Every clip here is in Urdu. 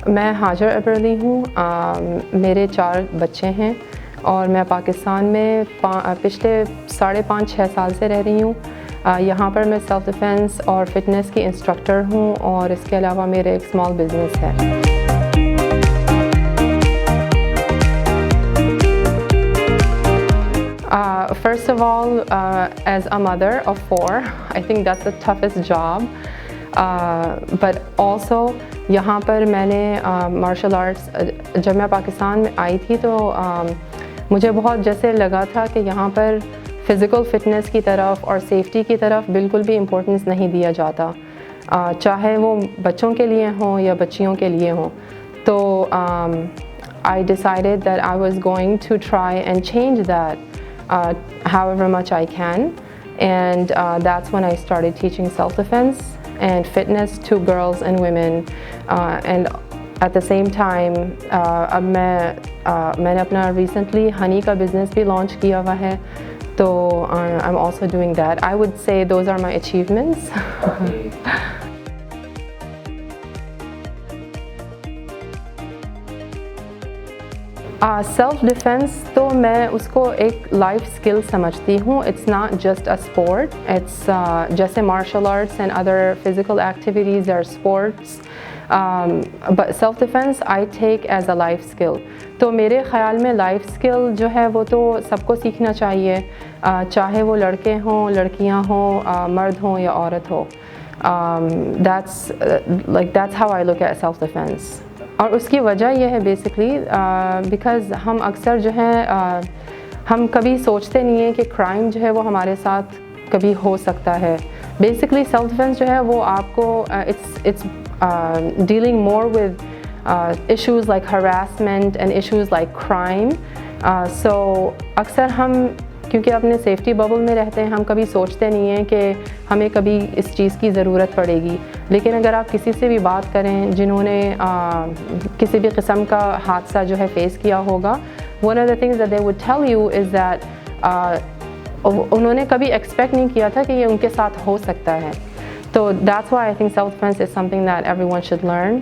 میں ہاجر ابرلی ہوں. میرے 4 بچے ہیں اور میں پاکستان میں پچھلے 5.5-6 سال سے رہ رہی ہوں. یہاں پر میں سیلف ڈیفینس اور فٹنس کی انسٹرکٹر ہوں اور اس کے علاوہ میرے ایک اسمال بزنس ہے. First of all, as a mother of 4, I think that's the toughest job. But also یہاں پر میں نے مارشل آرٹس جب میں پاکستان میں آئی تھی تو مجھے بہت جیسے لگا تھا کہ یہاں پر فزیکل فٹنس کی طرف اور سیفٹی کی طرف بالکل بھی امپورٹنس نہیں دیا جاتا, چاہے وہ بچوں کے لیے ہوں یا بچیوں کے لیے ہوں. تو I decided that I was going to try and change that however much I can, and that's when I started teaching self-defense and fitness to girls and women, and at the same time اب میں نے اپنا recently honey کا business بھی launch کیا ہوا ہے, تو I'm also doing that. I would say those are my achievements. Self defence تو میں اس کو ایک لائف اسکل سمجھتی ہوں. It's not just a sport. It's جیسے martial arts and other physical activities are sports, but self defence I take as a life skill. تو میرے خیال میں لائف اسکل جو ہے وہ تو سب کو سیکھنا چاہیے, چاہے وہ لڑکے ہوں, لڑکیاں ہوں, مرد ہوں یا عورت ہو. that's how I look at self defense. اور اس کی وجہ یہ ہے بیسکلی بیکاز ہم اکثر جو ہے ہم کبھی سوچتے نہیں ہیں کہ کرائم جو ہے وہ ہمارے ساتھ کبھی ہو سکتا ہے. بیسکلی سیلف ڈیفینس جو ہے وہ آپ کو it's dealing more with issues like harassment and issues like crime. So اکثر ہم کیونکہ اپنے سیفٹی ببل میں رہتے ہیں, ہم کبھی سوچتے نہیں ہیں کہ ہمیں کبھی اس چیز کی ضرورت پڑے گی. لیکن اگر آپ کسی سے بھی بات کریں جنہوں نے کسی بھی قسم کا حادثہ جو ہے فیس کیا ہوگا, one of the things that they would tell you is that انہوں نے کبھی ایکسپیکٹ نہیں کیا تھا کہ یہ ان کے ساتھ ہو سکتا ہے. تو that's why I think self-defense is something that everyone should learn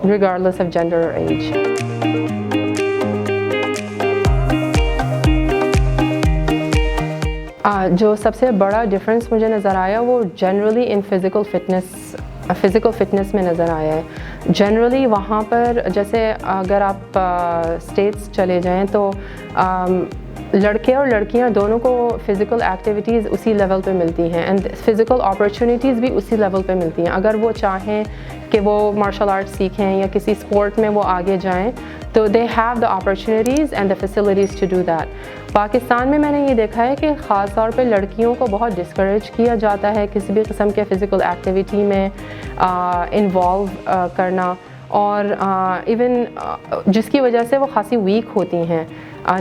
regardless of gender or age. جو سب سے بڑا ڈفرینس مجھے نظر آیا وہ جنرلی ان فزیکل فٹنس میں نظر آیا ہے. جنرلی وہاں پر جیسے اگر آپ اسٹیٹس چلے جائیں تو لڑکے اور لڑکیاں دونوں کو فزیکل ایکٹیویٹیز اسی لیول پہ ملتی ہیں اینڈ فزیکل اپرچونیٹیز بھی اسی لیول پہ ملتی ہیں. اگر وہ چاہیں کہ وہ مارشل آرٹ سیکھیں یا کسی اسپورٹ میں وہ آگے جائیں تو they have the opportunities and the facilities to do that. Pakistan میں نے یہ دیکھا ہے کہ خاص طور پہ لڑکیوں کو بہت ڈسکریج کیا جاتا ہے کسی بھی قسم کے فزیکل ایکٹیویٹی میں انوالو کرنا, اور ایون جس کی وجہ سے وہ خاصی ویک ہوتی ہیں.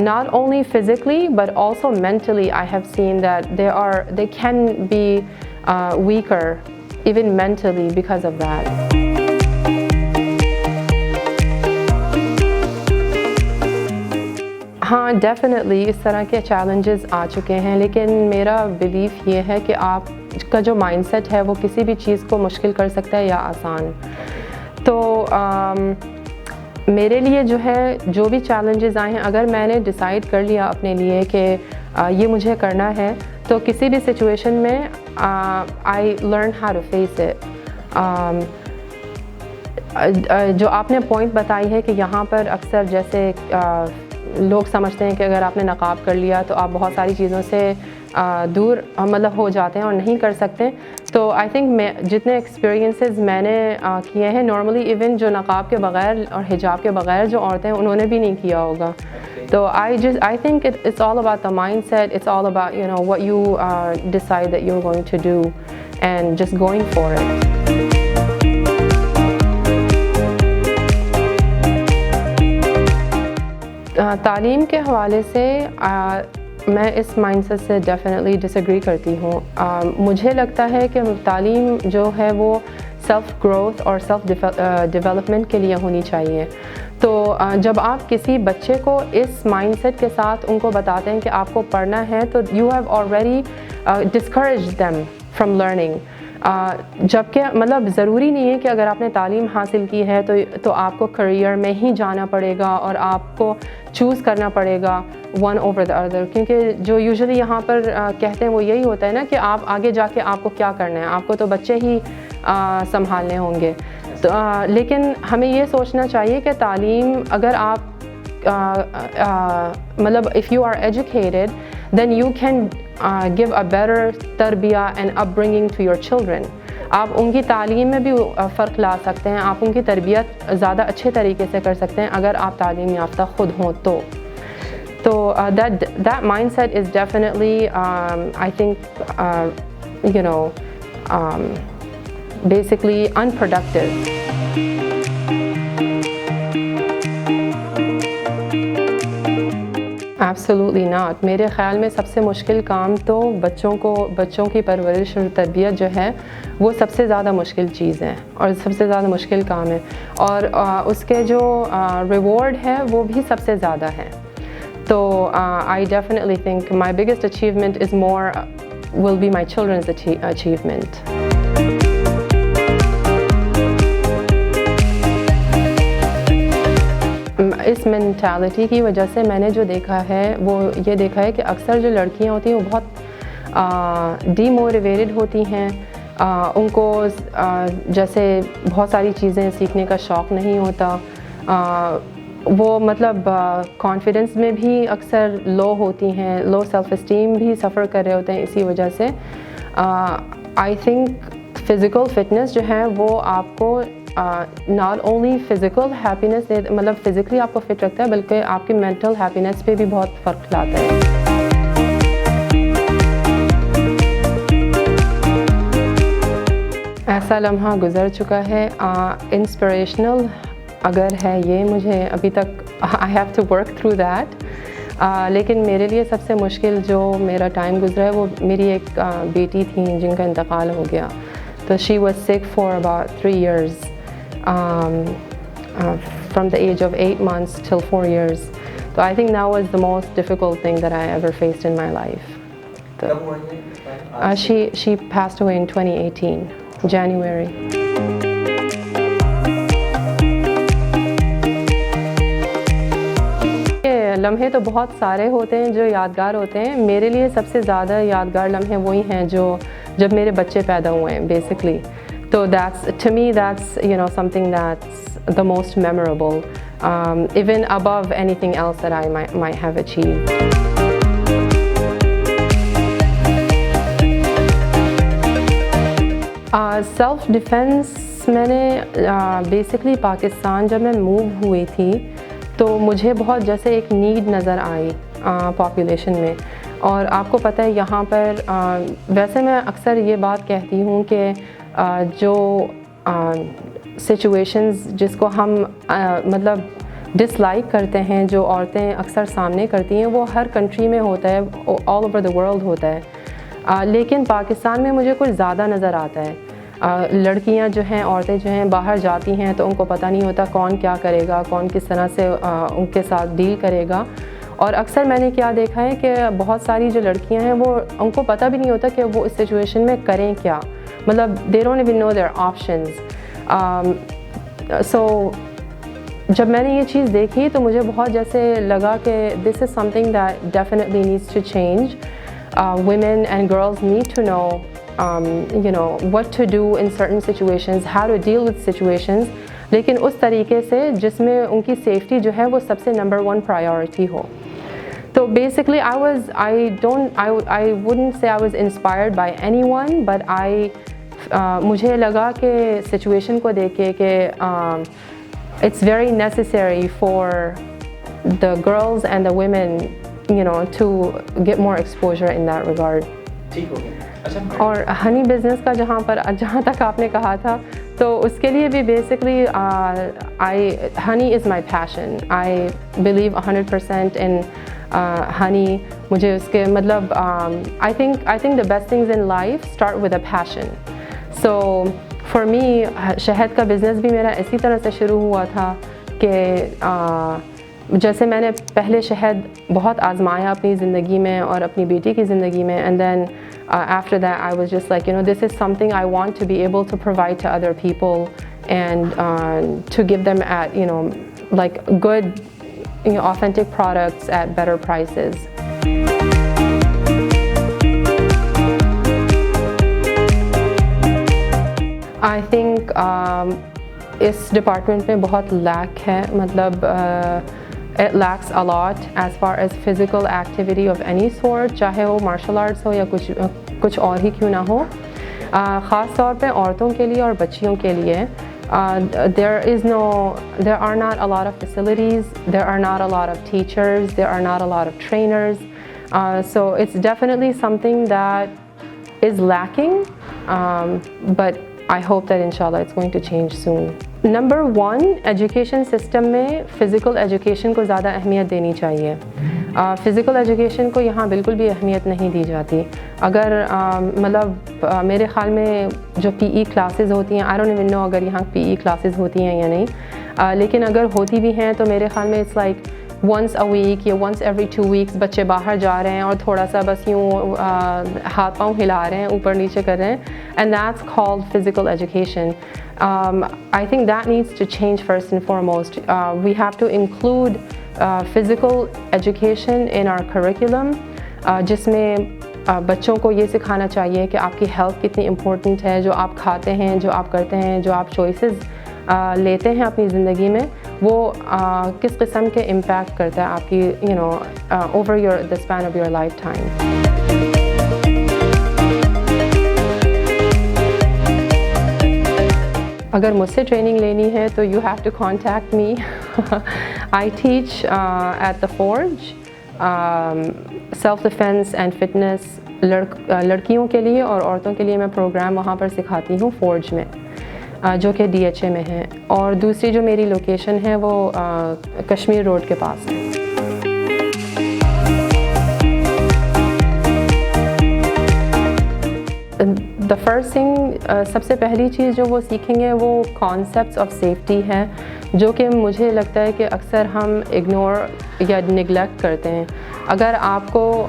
Not only physically but also mentally, I have seen that they can be weaker even mentally because of that. ہاں ڈیفینیٹلی اس طرح کے چیلنجز آ چکے ہیں, لیکن میرا بلیف یہ ہے کہ آپ کا جو مائنڈ سیٹ ہے وہ کسی بھی چیز کو مشکل کر سکتا ہے یا آسان. تو میرے لیے جو ہے جو بھی چیلنجز آئے ہیں, اگر میں نے ڈیسائیڈ کر لیا اپنے لیے کہ یہ مجھے کرنا ہے تو کسی بھی سچویشن میں I learn how to face it. جو آپ نے پوائنٹ بتائی ہے کہ یہاں پر اکثر جیسے لوگ سمجھتے ہیں کہ اگر آپ نے نقاب کر لیا تو آپ بہت ساری چیزوں سے دور مطلب ہو جاتے ہیں اور نہیں کر سکتے. تو آئی تھنک میں جتنے ایکسپیرینسز میں نے کیے ہیں نارملی ایون جو نقاب کے بغیر اور حجاب کے بغیر جو عورتیں ہیں انہوں نے بھی نہیں کیا ہوگا. تو I think it's all about the mindset, it's all about what you decide that you're going to do and just going for it. تعلیم کے حوالے سے میں اس مائنڈ سیٹ سے ڈیفینیٹلی ڈس ایگری کرتی ہوں. مجھے لگتا ہے کہ تعلیم جو ہے وہ سیلف گروتھ اور سیلف ڈیولپمنٹ کے لیے ہونی چاہیے. تو جب آپ کسی بچے کو اس مائنڈ سیٹ کے ساتھ ان کو بتاتے ہیں کہ آپ کو پڑھنا ہے تو you have already discouraged them from learning. جبکہ مطلب ضروری نہیں ہے کہ اگر آپ نے تعلیم حاصل کی ہے تو آپ کو کریئر میں ہی جانا پڑے گا اور آپ کو چوز کرنا پڑے گا ون اوور دا ادر، کیونکہ جو یوزلی یہاں پر کہتے ہیں وہ یہی ہوتا ہے نا کہ آپ آگے جا کے آپ کو کیا کرنا ہے، آپ کو تو بچے ہی سنبھالنے ہوں گے. تو لیکن ہمیں یہ سوچنا چاہیے کہ تعلیم اگر آپ مطلب if you are educated then you can give a better تربیہ and upbringing to your children. آپ ان کی تعلیم میں بھی فرق لا سکتے ہیں، آپ ان کی تربیت زیادہ اچھے طریقے سے کر سکتے ہیں اگر آپ تعلیم یافتہ خود ہوں تو that mindset is definitely I think basically unproductive. Absolutely not. میرے خیال میں سب سے مشکل کام تو بچوں کی پرورش اور تربیت جو ہے وہ سب سے زیادہ مشکل چیز ہے اور سب سے زیادہ مشکل کام ہے، اور اس کے جو ریوارڈ ہے وہ بھی سب سے زیادہ ہے. تو I definitely think my biggest achievement is will be my children's achievement. اس مینٹالٹی کی وجہ سے میں نے جو دیکھا ہے وہ یہ دیکھا ہے کہ اکثر جو لڑکیاں ہوتی ہیں وہ بہت ڈی موٹیویٹڈ ہوتی ہیں، ان کو جیسے بہت ساری چیزیں سیکھنے کا شوق نہیں ہوتا، وہ مطلب کانفیڈنس میں بھی اکثر لو ہوتی ہیں، لو سیلف اسٹیم بھی سفر کر رہے ہوتے ہیں. اسی وجہ سے آئی تھنک فزیکل فٹنس جو ہے وہ آپ کو ناٹ اونلی فزیکل ہیپینس مطلب فزیکلی آپ کو فٹ رکھتا ہے بلکہ آپ کی مینٹل ہیپینس پہ بھی بہت فرق لاتا ہے. ایسا لمحہ گزر چکا ہے انسپریشنل اگر ہے یہ، مجھے ابھی تک I have to work through that, لیکن میرے لیے سب سے مشکل جو میرا ٹائم گزرا ہے وہ میری ایک بیٹی تھی جن کا انتقال ہو گیا. تو شی واز سک for about 3 years. From the age of 8 months till 4 years. So I think that was the most difficult thing that I ever faced in my life. She passed away in 2018, January. لمحے تو بہت سارے ہوتے ہیں جو یادگار ہوتے ہیں. میرے لیے سب سے زیادہ یادگار لمحے وہی ہیں جب میرے بچے پیدا ہوئے ہیں basically. So to me that's something that's the most memorable, even above anything else that I might have achieved. Self defense میں نے بیسکلی پاکستان جب میں موو ہوئی تھی تو مجھے بہت جیسے ایک نیڈ نظر آئی پاپولیشن میں. اور آپ کو پتہ ہے یہاں پر ویسے میں اکثر یہ بات کہتی ہوں کہ جو سچویشنز جس کو ہم مطلب ڈس لائک کرتے ہیں جو عورتیں اکثر سامنے کرتی ہیں وہ ہر کنٹری میں ہوتا ہے، آل اوور دا ورلڈ ہوتا ہے، لیکن پاکستان میں مجھے کچھ زیادہ نظر آتا ہے. لڑکیاں جو ہیں، عورتیں جو ہیں باہر جاتی ہیں تو ان کو پتہ نہیں ہوتا کون کیا کرے گا، کون کس طرح سے ان کے ساتھ ڈیل کرے گا. اور اکثر میں نے کیا دیکھا ہے کہ بہت ساری جو لڑکیاں ہیں وہ ان کو پتہ بھی نہیں ہوتا کہ وہ اس سچویشن میں کریں کیا، مطلب they don't even know their options. So جب میں نے یہ چیز دیکھی تو مجھے بہت جیسے لگا کہ this is something that definitely needs to change. Women and girls need to know what to do in certain situations, how to deal with situations, لیکن اس طریقے سے جس میں ان کی سیفٹی جو ہے وہ سب سے نمبر 1 پرائیورٹی ہو. تو basically I wouldn't say I was inspired by anyone, but مجھے لگا کہ سچویشن کو دیکھ کے کہ it's very necessary for the girls and the women to get more exposure in that regard. اور ہنی بزنس کا جہاں تک آپ نے کہا تھا تو اس کے لیے بھی basically honey is my passion. I believe 100% in honey. مجھے اس کے مطلب I think the best things in life start with a passion. So for me شہد کا بزنس بھی میرا اسی طرح سے شروع ہوا تھا کہ جیسے میں نے پہلے شہد بہت آزمایا اپنی زندگی میں اور اپنی بیٹی کی زندگی میں، and then after that I was just like, this is something I want to be able to provide to other people and to give them at, like good, authentic products at better prices. I think اس ڈپارٹمنٹ میں بہت لیک ہے, مطلب it lacks a lot as far as physical activity of any sort, چاہے وہ مارشل آرٹس ہو یا کچھ اور ہی کیوں نہ ہو. خاص طور پہ عورتوں کے لیے اور بچیوں کے لیے there are not a lot of facilities, there are not a lot of teachers, there are not a lot of trainers, so it's definitely something that is lacking, but I hope that inshallah it's going to change soon. Number one, education system میں فزیکل ایجوکیشن کو زیادہ اہمیت دینی چاہیے. فزیکل ایجوکیشن کو یہاں بالکل بھی اہمیت نہیں دی جاتی. اگر مطلب میرے خیال میں جو پی ای کلاسز ہوتی ہیں, آئی ڈونٹ ایون نو اگر یہاں پی ای کلاسز ہوتی ہیں یا نہیں, لیکن اگر ہوتی بھی ہیں تو میرے خیال میں it's like once a week یا once every 2 weeks بچے باہر جا رہے ہیں اور تھوڑا سا بس یوں ہاتھ پاؤں ہلا رہے ہیں, اوپر نیچے کر رہے ہیں, and that's called physical education. I think that needs to change first and foremost. We have to include physical education in our curriculum, جس میں بچوں کو یہ سکھانا چاہیے کہ آپ کی ہیلتھ کتنی امپورٹنٹ ہے, جو آپ کھاتے ہیں, جو آپ کرتے ہیں, جو آپ چوائسیز لیتے ہیں اپنی زندگی میں, وہ کس قسم کے امپیکٹ کرتا ہے آپ کی over the span of your life time. اگر مجھ سے ٹریننگ لینی ہے تو you have to contact me. I teach at the Forge self defence and fitness. لڑکیوں کے لیے اور عورتوں کے لیے میں پروگرام وہاں پر سکھاتی ہوں فورج میں, جو کہ ڈی ایچ اے میں ہے, اور دوسری جو میری لوکیشن ہے وہ کشمیر روڈ کے پاس ہے. دا فرسٹ تھنگ, سب سے پہلی چیز جو وہ سیکھیں گے وہ کانسیپٹس آف سیفٹی ہے, جو کہ مجھے لگتا ہے کہ اکثر ہم اگنور یا نگلیکٹ کرتے ہیں. اگر آپ کو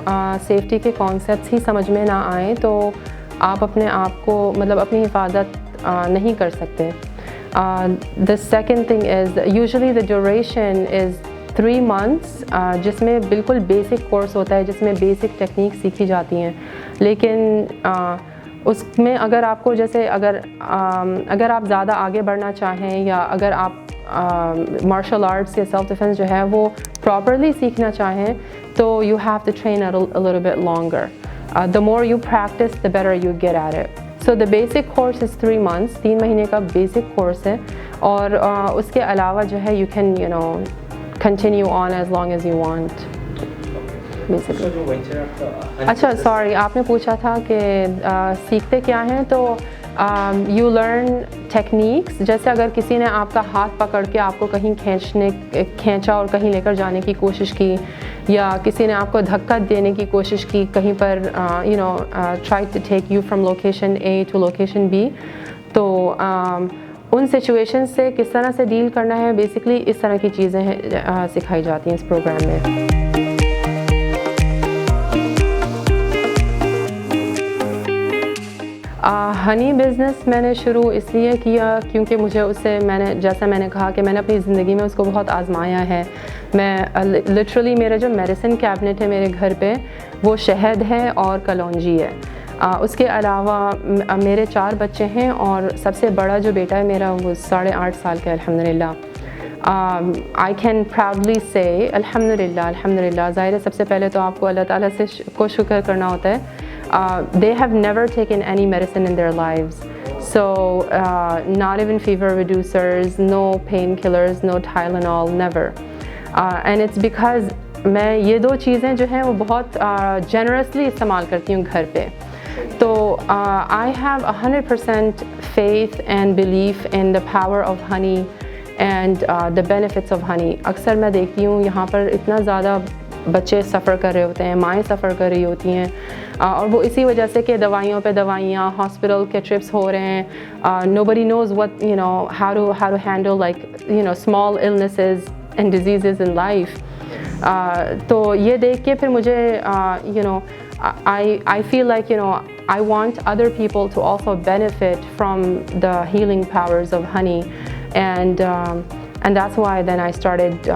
سیفٹی کے کانسیپٹس ہی سمجھ میں نہ آئیں تو آپ اپنے آپ کو مطلب اپنی حفاظت نہیں کر سکتے. The second thing is usually the duration is 3 months, جس میں بالکل بیسک کورس ہوتا ہے, جس میں بیسک ٹیکنیک سیکھی جاتی ہیں, لیکن اس میں اگر آپ کو جیسے اگر آپ زیادہ آگے بڑھنا چاہیں یا اگر آپ مارشل آرٹس یا سیلف ڈیفینس جو ہے وہ پراپرلی سیکھنا چاہیں تو you have to train a little bit longer. The more you practice, the better you get at it. So the basic course is 3 months, 3 مہینے کا بیسک کورس ہے, اور اس کے علاوہ جو ہے you can continue on as long as you want. اچھا سوری, آپ نے پوچھا تھا کہ سیکھتے کیا ہیں, تو یو لرن ٹیکنیکس. جیسے اگر کسی نے آپ کا ہاتھ پکڑ کے آپ کو کہیں کھینچا اور کہیں لے کر جانے کی کوشش کی, یا کسی نے آپ کو دھکا دینے کی کوشش کی کہیں پر, try to take you from location A to location B, تو ان سچویشن سے کس طرح سے ڈیل کرنا ہے, بیسکلی اس طرح کی چیزیں سکھائی جاتی ہیں اس پروگرام میں. ہنی بزنس میں نے شروع اس لیے کیا کیونکہ مجھے اس سے جیسا میں نے کہا کہ میں نے اپنی زندگی میں اس کو بہت آزمایا ہے. میں لٹرلی میرا جو میڈیسن کیبنٹ ہے میرے گھر پہ وہ شہد ہے اور کلونجی ہے. اس کے علاوہ میرے 4 بچے ہیں اور سب سے بڑا جو بیٹا ہے میرا وہ 8.5 سال کا ہے الحمدللہ. آئی کین پراؤڈلی سے الحمدللہ. ظاہر ہے سب سے پہلے تو آپ کو اللہ تعالیٰ سے کو شکر کرنا ہوتا ہے. They have never taken any medicine in their lives, so not even fever reducers, no painkillers, no Tylenol, never. And it's because میں یہ 2 چیزیں جو ہیں وہ بہت generously استعمال کرتی ہوں گھر پہ. تو I have 100% faith and belief in the power of honey and the benefits of honey. اکثر میں دیکھتی ہوں یہاں پر اتنا زیادہ بچے سفر کر رہے ہوتے ہیں, مائیں سفر کر رہی ہوتی ہیں, اور وہ اسی وجہ سے کہ دوائیوں پہ دوائیاں, ہاسپٹل کے ٹرپس ہو رہے ہیں. Nobody knows what how to handle like small illnesses and diseases in life. تو یہ دیکھ کے پھر مجھے I feel like, you know, I want other people to also benefit from the healing powers of honey, and that's why then I started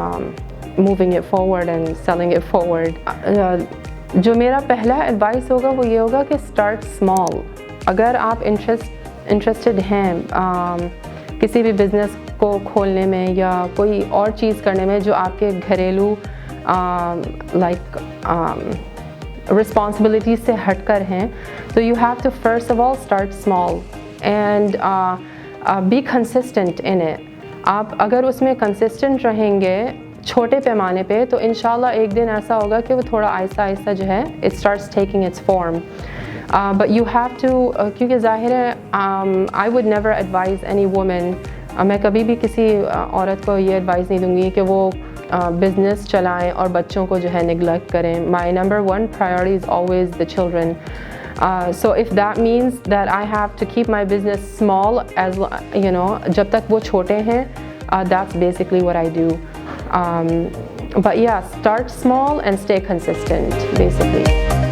moving it forward and selling it forward. جو میرا پہلا ایڈوائس ہوگا وہ یہ ہوگا کہ اسٹارٹ اسمال. اگر آپ انٹرسٹڈ ہیں کسی بھی بزنس کو کھولنے میں یا کوئی اور چیز کرنے میں جو آپ کے گھریلو لائک رسپانسبلٹیز سے ہٹ کر ہیں, تو you have to first of all start small and be consistent in it. آپ اگر اس میں کنسسٹنٹ رہیں گے چھوٹے پیمانے پہ, تو انشاءاللہ ایک دن ایسا ہوگا کہ وہ تھوڑا آہستہ آہستہ جو ہے it starts taking its form. But you have to, کیونکہ ظاہر ہے I would never advise any woman, میں کبھی بھی کسی عورت کو یہ ایڈوائز نہیں دوں گی کہ وہ بزنس چلائیں اور بچوں کو جو ہے نگلیکٹ کریں. My number one priority is always the children. So if that means that I have to keep my business small, as you know, جب تک وہ چھوٹے ہیں, that's basically what I do. But yeah, start small and stay consistent, basically.